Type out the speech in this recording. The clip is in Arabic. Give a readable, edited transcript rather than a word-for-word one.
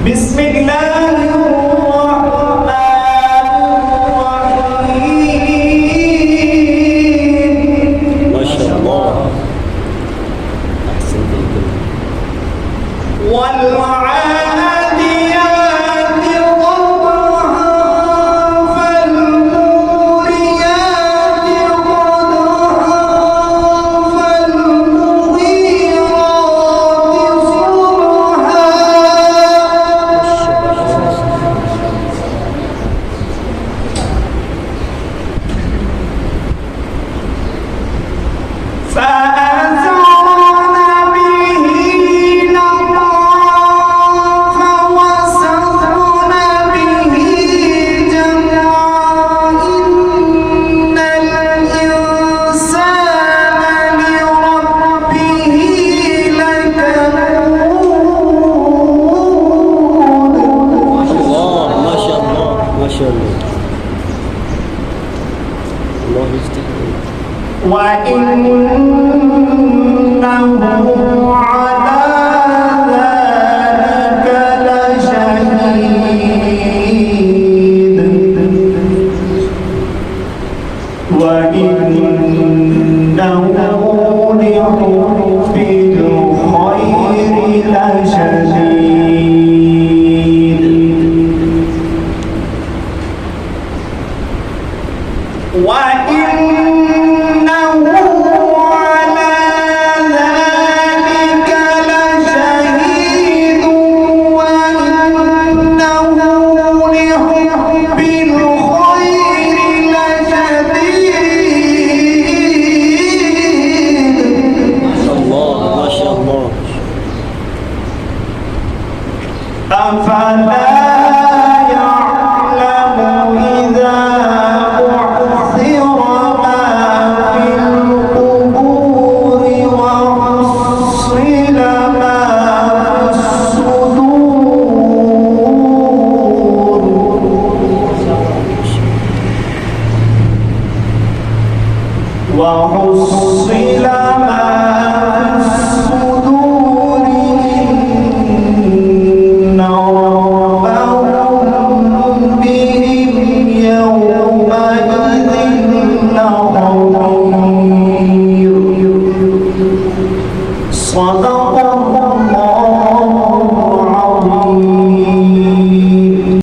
بسم الله الرحمن الرحيم. ما شاء الله أحسنت الكلمة. والعاديات ضبحا فالموريات قدحا فالمغيرات صبحا فأثرن به نقعا فوسطن به جمعا إن الإنسان لربه لكنود. الله ما شاء الله ما شاء الله. الله يستحيل. وإنه على ذلك لشهيد وإنه لحب الخير لشديد وإنه على ذلك لشهيد وإنه لحب الخير لشديد. الله ما شاء الله. أفلا يعلم إذا بعثر ما في القبور وحصل ما في الصدور وحصل ما في